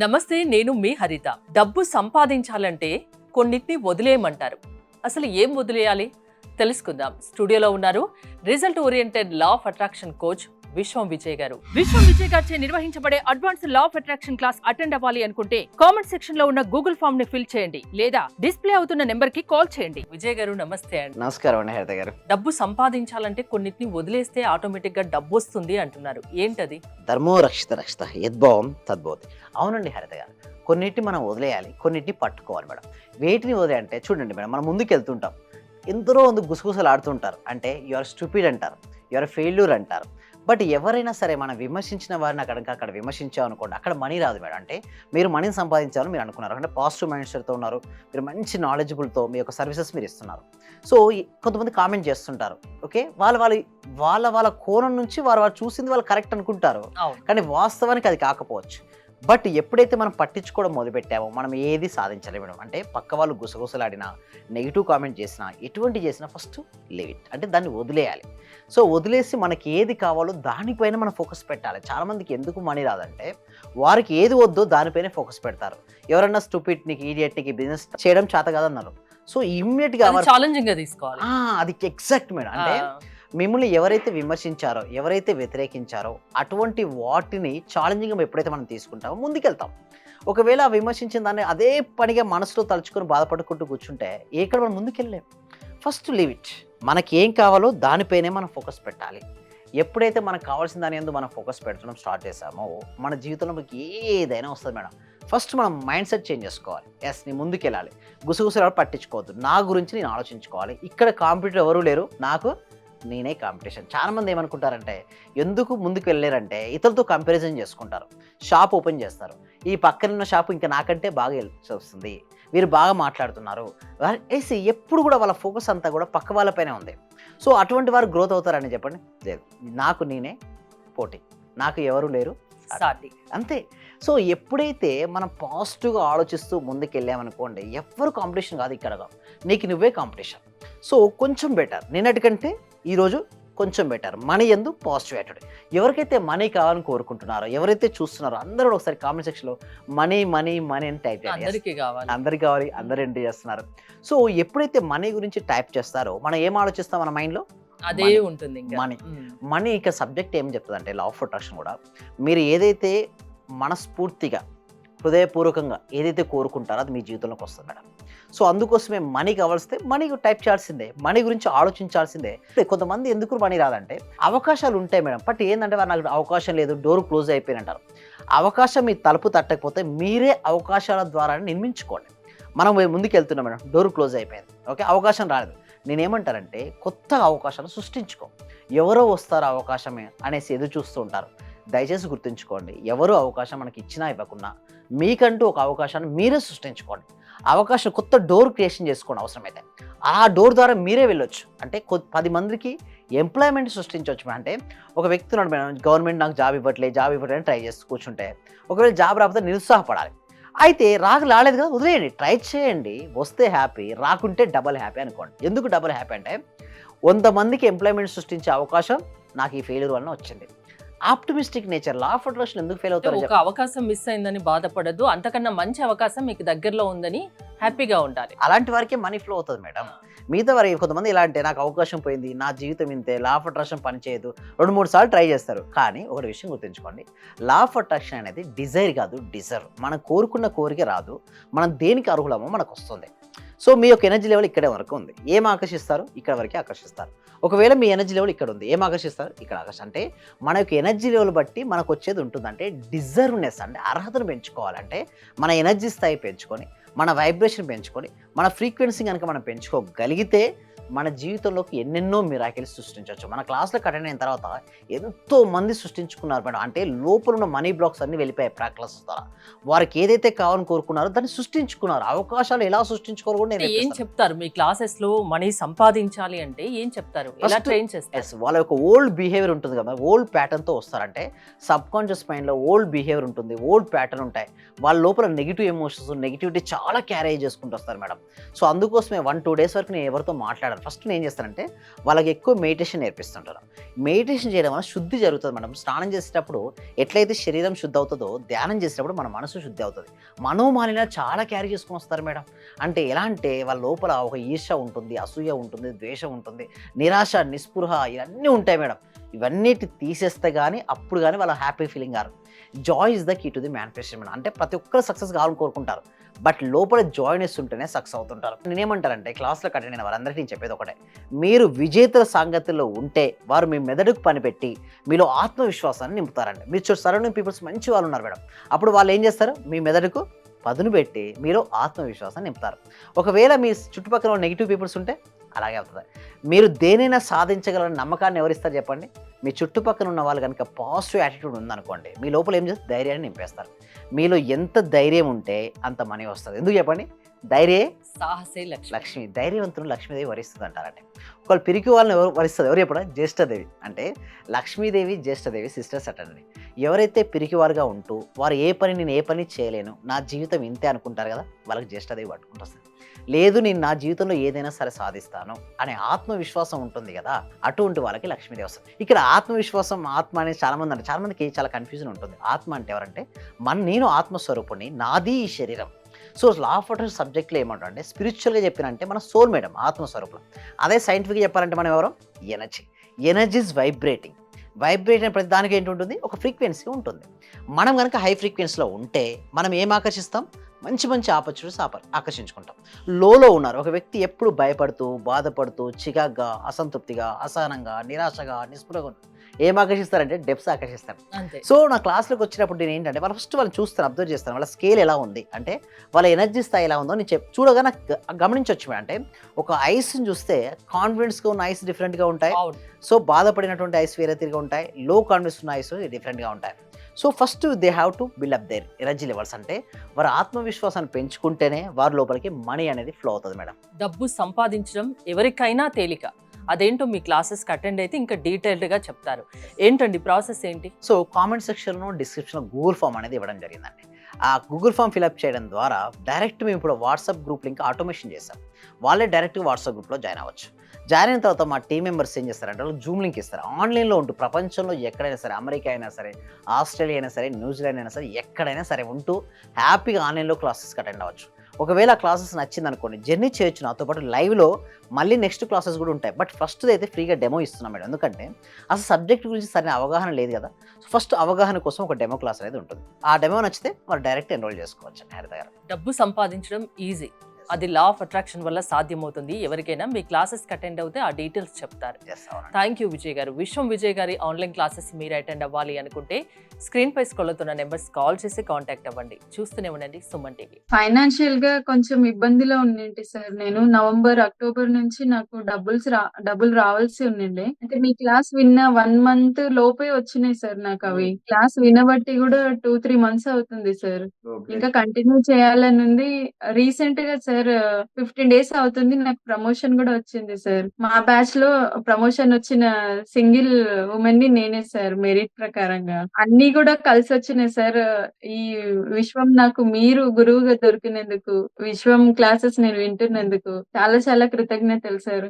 నమస్తే, నేను మీ హరిత. డబ్బు సంపాదించాలంటే కొన్నిటిని వదిలేయమంటారు. అసలు ఏం వదిలేయాలి తెలుసుకుందాం. స్టూడియోలో ఉన్నారు result oriented law of attraction coach విశ్వం విజయ్ గారు. విశ్వం విజయ్ గారిచే నిర్వహించబడే advance law of attraction class attend అవ్వాలి అనుకుంటే కామెంట్ సెక్షన్ లో ఉన్న గూగుల్ ఫామ్ ని ఫిల్ చేయండి లేదా డిస్ప్లే అవుతున్న నెంబర్ కి కాల్ చేయండి. విజయ్ గారు నమస్తే అండి. నమస్కారం అండి హరిత గారు. డబ్బు సంపాదించాలంటే కొన్నిటిని వదిలేస్తే ఆటోమేటిక్ గా డబ్బు వస్తుంది అంటున్నారు. ఏంటది? ధర్మో రక్షిత రక్షిత యద్భావం తద్భవతి. అవునండి హరిత గారు, కొన్నిటిని మనం వదిలేయాలి, కొన్నిటిని పట్టుకోవాలి మేడం. వేటిని వదిలేయంటే చూడండి మేడం, మనం ముందుకు వెళ్తుంటాం, ఎందరో ముందు గుసగుసలు ఆడుతుంటారు. అంటే యు ఆర్ స్టూపిడ్ అంటారు, యు ఆర్ ఫెయిల్యూర్ అంటారు. బట్ ఎవరైనా సరే మనం విమర్శించిన వారిని అక్కడ విమర్శించాం అనుకోండి, అక్కడ మనీ రాదు మేడం. అంటే మీరు మనీని సంపాదించాలని మీరు అనుకున్నారు, అంటే పాజిటివ్ మైండ్ సెట్తో ఉన్నారు, మీరు మంచి నాలెడ్జబుల్తో మీ యొక్క సర్వీసెస్ మీరు ఇస్తున్నారు. సో కొంతమంది కామెంట్ చేస్తుంటారు, ఓకే, వాళ్ళ కోణం నుంచి వారు చూసింది వాళ్ళు కరెక్ట్ అనుకుంటారు, కానీ వాస్తవానికి అది కాకపోవచ్చు. బట్ ఎప్పుడైతే మనం పట్టించుకోవడం మొదలుపెట్టామో మనం ఏది సాధించలేము మేడం. అంటే పక్క వాళ్ళు గుసగుసలాడినా, నెగిటివ్ కామెంట్ చేసినా, ఎటువంటి చేసినా ఫస్ట్ లీవ్ ఇట్, అంటే దాన్ని వదిలేయాలి. సో వదిలేసి మనకి ఏది కావాలో దానిపైన మనం ఫోకస్ పెట్టాలి. చాలామందికి ఎందుకు మనీ రాదంటే వారికి ఏది వద్దో దానిపైనే ఫోకస్ పెడతారు. ఎవరన్నా స్టూపిడ్నికి, ఈడియట్నికి బిజినెస్ చేయడం చేత కాదన్నారు, సో ఇమ్మీడియట్గా ఛాలెంజింగ్ గా తీసుకోవాలి. అది ఎగ్జాక్ట్ మేడం. అంటే మిమ్మల్ని ఎవరైతే విమర్శించారో, ఎవరైతే వ్యతిరేకించారో అటువంటి వాటిని ఛాలెంజింగ్గా ఎప్పుడైతే మనం తీసుకుంటామో ముందుకెళ్తాం. ఒకవేళ ఆ విమర్శించిన దాన్ని అదే పనిగా మనసులో తలుచుకొని బాధపడుకుంటూ కూర్చుంటే ఎక్కడ మనం ముందుకెళ్ళలేం. First leave it. మనకి ఏం కావాలో దానిపైనే మనం ఫోకస్ పెట్టాలి. ఎప్పుడైతే మనకు కావాల్సిన దాని యందు మనం ఫోకస్ పెట్టడం స్టార్ట్ చేసామో మన జీవితంలో మనకి ఏదైనా వస్తుంది మేడం. ఫస్ట్ మనం మైండ్ సెట్ చేంజ్ చేసుకోవాలి. నేను ముందుకెళ్ళాలి, గుసగుసలు పట్టించుకోవద్దు, నా గురించి నేను ఆలోచించుకోవాలి. ఇక్కడ కాంపిటీటర్ ఎవరూ లేరు, నాకు నేనే కాంపిటీషన్. చాలామంది ఏమనుకుంటారంటే ఎందుకు ముందుకు వెళ్ళారంటే ఇతరులతో కంపారిజన్ చేసుకుంటారు. షాప్ ఓపెన్ చేస్తారు, ఈ పక్కనున్న షాపు ఇంకా నాకంటే బాగా వస్తుంది, వీరు బాగా మాట్లాడుతున్నారు వేసి ఎప్పుడు కూడా వాళ్ళ ఫోకస్ అంతా కూడా పక్క వాళ్ళపైనే ఉంది. సో అటువంటి వారు గ్రోత్ అవుతారని చెప్పండి? లేదు, నాకు నేనే పోటీ, నాకు ఎవరు లేరు సాటి, అంతే. సో ఎప్పుడైతే మనం పాజిటివ్గా ఆలోచిస్తూ ముందుకు వెళ్ళామనుకోండి, ఎవరు కాంపిటీషన్ కాదు, ఇక్కడ నీకు నువ్వే కాంపిటీషన్. సో కొంచెం బెటర్, నిన్నటికంటే ఈరోజు కొంచెం బెటర్. మనీ ఎందు పాజిటివ్ యాటిట్యూడ్. ఎవరికైతే మనీ కావాలని కోరుకుంటున్నారో, ఎవరైతే చూస్తున్నారో అందరూ ఒకసారి కామెంట్ సెక్షన్లో మనీ మనీ మనీ అని టైప్ చేయాలి. అందరికీ కావాలి, అందరూ ఎంటర్ చేస్తున్నారు. సో ఎప్పుడైతే మనీ గురించి టైప్ చేస్తారో మనం ఏం ఆలోచిస్తాం మన మైండ్లో? అదే ఉంటుంది. మనీ ఇక సబ్జెక్ట్ ఏం చెప్తుంది అంటే లా ఆఫ్ అట్రాక్షన్ కూడా, మీరు ఏదైతే మనస్ఫూర్తిగా హృదయపూర్వకంగా ఏదైతే కోరుకుంటారో అది మీ జీవితంలోకి వస్తుంది మేడం. సో అందుకోసమే మనీ కావాల్సిందే, మనీ టైప్ చేయాల్సిందే, మనీ గురించి ఆలోచించాల్సిందే. కొంతమంది ఎందుకు మనీ రాదంటే అవకాశాలు ఉంటాయి మేడం, బట్ ఏంటంటే నాకు అవకాశం లేదు, డోర్ క్లోజ్ అయిపోయినంటారు. అవకాశం మీ తలుపు తట్టకపోతే మీరే అవకాశాల ద్వారా నిర్మించుకోండి. మనం ముందుకు వెళ్తున్నాం మేడం, డోర్ క్లోజ్ అయిపోయింది, ఓకే, అవకాశం రాలేదు. నేనేమంటారంటే కొత్త అవకాశాలు సృష్టించుకో. ఎవరో వస్తారు అవకాశమే అనేసి ఎదురు చూస్తూ ఉంటారు. దయచేసి గుర్తుంచుకోండి, ఎవరు అవకాశం మనకి ఇచ్చినా ఇవ్వకున్నా మీకంటూ ఒక అవకాశాన్ని మీరే సృష్టించుకోండి. అవకాశం కొత్త డోర్ క్రియేషన్ చేసుకోండి. అవసరమైతే ఆ డోర్ ద్వారా మీరే వెళ్ళొచ్చు. అంటే 10 మందికి ఎంప్లాయ్మెంట్ సృష్టించవచ్చు. అంటే ఒక వ్యక్తి ఉన్నాడు మేడం, గవర్నమెంట్ నాకు జాబ్ ఇవ్వట్లేదు అని ట్రై చేస్తూ కూర్చుంటే ఒకవేళ జాబ్ రాకపోతే నిరుత్సాహపడాలి. అయితే రాలేదు కదా, వదిలేయండి, ట్రై చేయండి, వస్తే హ్యాపీ, రాకుంటే డబల్ హ్యాపీ అనుకోండి. ఎందుకు డబల్ హ్యాపీ అంటే 100 మందికి ఎంప్లాయ్మెంట్ సృష్టించే అవకాశం నాకు ఈ ఫెయిల్యూర్ వలన వచ్చింది. Optimistic nature. Law of attraction ఎందుకు ఫెయిల్ అవుతారు? ఒక అవకాశం మిస్ అయిందని బాధపడద్దు, అంతకన్నా మంచి అవకాశం మీకు దగ్గరలో ఉందని హ్యాపీగా ఉండాలి. అలాంటి వారికి మనీ ఫ్లో అవుతుంది మేడం. మిగతా వారికి కొంతమంది ఎలా అంటే నాకు అవకాశం పోయింది, నా జీవితం ఇంతే, లా ఆఫ్ అట్రాక్షన్ పనిచేయదు, 2-3 సార్లు ట్రై చేస్తారు. కానీ ఒక విషయం గుర్తుంచుకోండి, లా ఆఫ్ అట్రాక్షన్ అనేది డిజైర్ కాదు, డిజర్వ్. మనం కోరుకున్న కోరిక రాదు, మనం దేనికి అర్హులమో మనకు వస్తుంది. సో మీ యొక్క ఎనర్జీ లెవెల్ ఇక్కడే వరకు ఉంది, ఏం ఆకర్షిస్తారు? ఇక్కడ వరకే ఆకర్షిస్తారు. ఒకవేళ మీ ఎనర్జీ లెవెల్ ఇక్కడ ఉంది, ఏం ఆకర్షిస్తారు? ఇక్కడ ఆకర్షిస్తారు. అంటే మన యొక్క ఎనర్జీ లెవెల్ బట్టి మనకు వచ్చేది ఉంటుంది. అంటే డిజర్వ్నెస్, అంటే అర్హతను పెంచుకోవాలంటే మన ఎనర్జీ స్థాయి పెంచుకొని, మన వైబ్రేషన్ పెంచుకొని, మన ఫ్రీక్వెన్సీ కనుక మనం పెంచుకోగలిగితే మన జీవితంలోకి ఎన్నెన్నో మిరాకిల్స్ సృష్టించవచ్చు. మన క్లాస్లో అటెండ్ అయిన తర్వాత ఎంతో మంది సృష్టించుకున్నారు మేడం. అంటే లోపల ఉన్న మనీ బ్లాక్స్ అన్నీ వెళ్ళిపోయాయి ప్రాక్టీస్ ద్వారా. వారికి ఏదైతే కావాలని కోరుకున్నారో దాన్ని సృష్టించుకున్నారు. అవకాశాలు ఎలా సృష్టించుకోవాలో కూడా నేను ఏం చెప్తారు మీ క్లాసెస్ లో? మనీ సంపాదించాలి అంటే ఏం చెప్తారు, ఎలా ట్రైన్ చేస్తారు? వాళ్ళ యొక్క ఓల్డ్ బిహేవియర్ ఉంటుంది కదా, ఓల్డ్ ప్యాటర్న్తో వస్తారంటే సబ్ కాన్షియస్ మైండ్లో ఓల్డ్ బిహేవియర్ ఉంటుంది, ఓల్డ్ ప్యాటర్న్ ఉంటాయి. వాళ్ళ లోపల నెగిటివ్ ఎమోషన్స్, నెగిటివిటీ చాలా క్యారీ చేసుకుంటూ వస్తారు మేడం. సో అందుకోసమే 1-2 డేస్ వరకు నేను ఎవరితో మాట్లాడాను. ఫస్ట్ నేను ఏం చేస్తానంటే వాళ్ళకి ఎక్కువ మెడిటేషన్ నేర్పిస్తుంటాను. మెడిటేషన్ చేయడం వల్ల శుద్ధి జరుగుతుంది మేడం. స్నానం చేసేటప్పుడు ఎట్లయితే శరీరం శుద్ధి అవుతుందో, ధ్యానం చేసేటప్పుడు మన మనసు శుద్ధి అవుతుంది. మనోమాలిన్యాలు చాలా క్యారీ చేసుకొని వస్తారు మేడం. అంటే ఎలా అంటే వాళ్ళ లోపల ఒక ఈర్ష్య ఉంటుంది, అసూయ ఉంటుంది, ద్వేషం ఉంటుంది, నిరాశ, నిస్పృహ ఇవన్నీ ఉంటాయి మేడం. ఇవన్నిటి తీసేస్తే గానీ అప్పుడు గానీ వాళ్ళ హ్యాపీ ఫీలింగ్ గారు. Joy is the key to the manifestation madam. అంటే ప్రతి ఒక్కరు సక్సెస్ కావాలని కోరుకుంటారు. బట్ లోపల జాయ్‌నెస్ ఉంటేనే సక్సెస్ అవుతుంటారు. నేనేమంటానంటే క్లాస్‌లోకి అటెండ్ అయిన వారందరికీ నేను చెప్పేది ఒకటే. మీరు విజేతల సాంగత్యంలో ఉంటే వారు మీ మెదడుకు పనిపెట్టి మీలో ఆత్మవిశ్వాసాన్ని నింపుతారండి. మీరు సరౌండింగ్ పీపుల్స్ మంచి వాళ్ళు ఉన్నారు మేడం. అప్పుడు వాళ్ళు ఏం చేస్తారు? మీ మెదడుకు పదును పెట్టి మీలో ఆత్మవిశ్వాసాన్ని నింపుతారు. ఒకవేళ మీ చుట్టుపక్కల నెగెటివ్ పీపుల్స్ ఉంటే అలాగే అవుతది. మీరు దేనైనా సాధించగలరని నమ్మకాన్ని ఎవరిస్తారు చెప్పండి? మీ చుట్టుపక్కల ఉన్న వాళ్ళు గనుక పాజిటివ్ యాటిట్యూడ్ ఉందనుకోండి, మీ లోపల ఏం చేస్తారు? ధైర్యాన్ని నింపేస్తారు. మీలో ఎంత ధైర్యం ఉంటే అంత మనీ వస్తది. ఎందుకు చెప్పండి? ధైర్యే సాహసే లక్ష్మి. లక్ష్మి. ధైర్యవంతులను లక్ష్మీదేవి వరిస్తుందంటారండి. ఒకళ్ళు పిరికి వాళ్ళని ఎవరు వరిస్తది? ఎవరు చెప్పండి? జ్యేష్ఠదేవి. అంటే లక్ష్మీదేవి, జ్యేష్ఠదేవి సిస్టర్స్ అటండి. ఎవరైతే పిరికివారుగా ఉంటూ వారు నేను ఏ పని చేయలేను, నా జీవితం ఇంతే అనుకుంటారు కదా, వాళ్ళకి జ్యేష్ఠదేవి పట్టుకుంటొస్తది. లేదు నేను నా జీవితంలో ఏదైనా సరే సాధిస్తాను అనే ఆత్మవిశ్వాసం ఉంటుంది కదా, అటువంటి వాళ్ళకి లక్ష్మీదేవి వస్తది. ఇక్కడ ఆత్మవిశ్వాసం, ఆత్మ అనేది చాలామంది అంటారు. చాలామందికి చాలా కన్ఫ్యూజన్ ఉంటుంది. ఆత్మ అంటే ఎవరంటే నేను ఆత్మస్వరూపుడిని, నాది ఈ శరీరం. సో లా ఆఫ్ అట్రాక్షన్ సబ్జెక్ట్లో ఏమంటారంటే స్పిరిచువల్‌గా చెప్పినంటే మన సోల్ మేడం, ఆత్మస్వరూపులం. అదే సైంటిఫిక్‌గా చెప్పాలంటే మనం ఎవరం? Energy. Energy is vibrating. Vibrate అయిన ప్రతి దానికి ఏంటుంటుంది? ఒక ఫ్రీక్వెన్సీ ఉంటుంది. మనం గనక హై ఫ్రీక్వెన్సీలో ఉంటే మనం ఏం ఆకర్షిస్తాం? మంచి మంచి ఆపర్చునిటీస్ ఆకర్షించుకుంటాం. లోలో ఉన్నారు ఒక వ్యక్తి ఎప్పుడు భయపడుతూ, బాధపడుతూ, చికాగ్గా, అసంతృప్తిగా, అసహనంగా, నిరాశగా, నిస్పృహగా ఏం ఆకర్షిస్తారంటే డెప్స్ ఆకర్షిస్తారు. అంతే. సో నా క్లాస్‌లోకి వచ్చినప్పుడు నేనేంటంటే ఫస్ట్ వాళ్ళని చూస్తాను, అబ్జర్వ్ చేస్తాను. వాళ్ళ స్కేల్ ఎలా ఉంది? అంటే వాళ్ళ ఎనర్జీ స్థాయి ఎలా ఉందో నేను చూడగా నాకు గమనించొచ్చు మేడం. అంటే ఒక ఐస్‌ని చూస్తే కాన్ఫిడెన్స్‌గా ఉన్న ఐస్ డిఫరెంట్‌గా ఉంటాయి. అవును. సో బాధపడినటువంటి ఐస్ వేరే తీరుగా ఉంటాయి. లో కాన్ఫిడెన్స్ ఉన్న ఐస్ డిఫరెంట్‌గా ఉంటాయి. So first they have to build up there energy levels. అంటే వారి ఆత్మవిశ్వాసాన్ని పెంచుకుంటేనే వారి లోపలికి మనీ అనేది ఫ్లో అవుతుంది మేడం. డబ్బు సంపాదించడం ఎవరికైనా తేలిక. అదేంటో మీ క్లాసెస్‌కి అటెండ్ అయితే ఇంకా డీటెయిల్డ్‌గా చెప్తారు. ఏంటండి ప్రాసెస్ ఏంటి? సో కామెంట్ సెక్షన్‌లో, డిస్క్రిప్షన్‌లో గూగుల్ ఫామ్ అనేది ఇవ్వడం జరిగిందండి. ఆ గూగుల్ ఫామ్ ఫిలప్ చేయడం ద్వారా డైరెక్ట్ మేము ఇప్పుడు వాట్సాప్ గ్రూప్ లింక్ ఆటోమేషన్ చేసాం. వాళ్ళే డైరెక్ట్‌గా వాట్సాప్ గ్రూప్‌లో జాయిన్ అవ్వచ్చు. జాయిన్ అయిన తర్వాత మా టీమ్ మెంబర్స్ ఏం చేస్తారంటే వాళ్ళు జూమ్ లింక్ ఇస్తారు. ఆన్‌లైన్‌లో ఉంటూ ప్రపంచంలో ఎక్కడైనా సరే, అమెరికా అయినా సరే, ఆస్ట్రేలియా అయినా సరే, న్యూజిలాండ్ అయినా సరే, ఎక్కడైనా సరే ఉంటూ హ్యాపీగా ఆన్‌లైన్‌లో క్లాసెస్‌కి అటెండ్ అవ్వచ్చు. ఒకవేళ ఆ క్లాసెస్ నచ్చిందనుకోండి, జర్నీ చేయొచ్చు నాతో పాటు లైవ్‌లో. మళ్ళీ నెక్స్ట్ క్లాసెస్ కూడా ఉంటాయి. బట్ ఫస్ట్‌దైతే ఫ్రీగా డెమో ఇస్తున్నాం మేడం. ఎందుకంటే అసలు సబ్జెక్ట్ గురించి సరైన అవగాహన లేదు కదా. ఫస్ట్ అవగాహన కోసం ఒక డెమో క్లాస్ అనేది ఉంటుంది. ఆ డెమో నచ్చితే వాళ్ళు డైరెక్ట్ ఎన్రోల్ చేసుకోవచ్చండి హరిత గారు. డబ్బు సంపాదించడం ఈజీ. అది లా ఆఫ్ అట్రాక్షన్ వల్ల సాధ్యమవుతుంది. ఎవరికైనా మీ క్లాసెస్‌కి అటెండ్ అవుతే ఆ డీటెయిల్స్ చెప్తారు. ఎస్ అవునండి. థ్యాంక్ యూ విజయ్ గారు. విశ్వం విజయ్ గారి ఆన్లైన్ క్లాసెస్ మీరు అటెండ్ అవ్వాలి అనుకుంటే స్క్రీన్ పై స్క్రోల్ అవుతున్న నెంబర్స్ కాల్ చేసి కాంటాక్ట్ అవ్వండి. చూస్తూనే ఉండండి సుమన్ టీవీ. ఫైనాన్షియల్ గా కొంచెం ఇబ్బందిలో ఉన్నింటి సార్. నేను నవంబర్, అక్టోబర్ నుంచి నాకు డబ్బులు రావాల్సి ఉండిండే. అంటే మీ క్లాస్ విన్న 1 మంత్ లోపే వచ్చినాయి సార్ నాకవి. క్లాస్ వినబట్టి కూడా 2, 3 మంత్స్ అవుతుంది సార్. ఇంకా కంటిన్యూ చేయాలని ఉంది. రీసెంట్ గా సార్ 15 డేస్ అవుతుంది. నాకు ప్రమోషన్ కూడా వచ్చింది సార్. మా బ్యాచ్ లో ప్రమోషన్ వచ్చిన సింగిల్ ఉమెన్ ని నేనే సార్, మెరిట్ ప్రకారంగా. అన్ని కూడా కలిసి వచ్చినాయి సార్. ఈ విశ్వం నాకు మీరు గురువుగా దొరికినందుకు, విశ్వం క్లాసెస్ నేను వింటున్నందుకు చాలా చాలా కృతజ్ఞతలు సార్.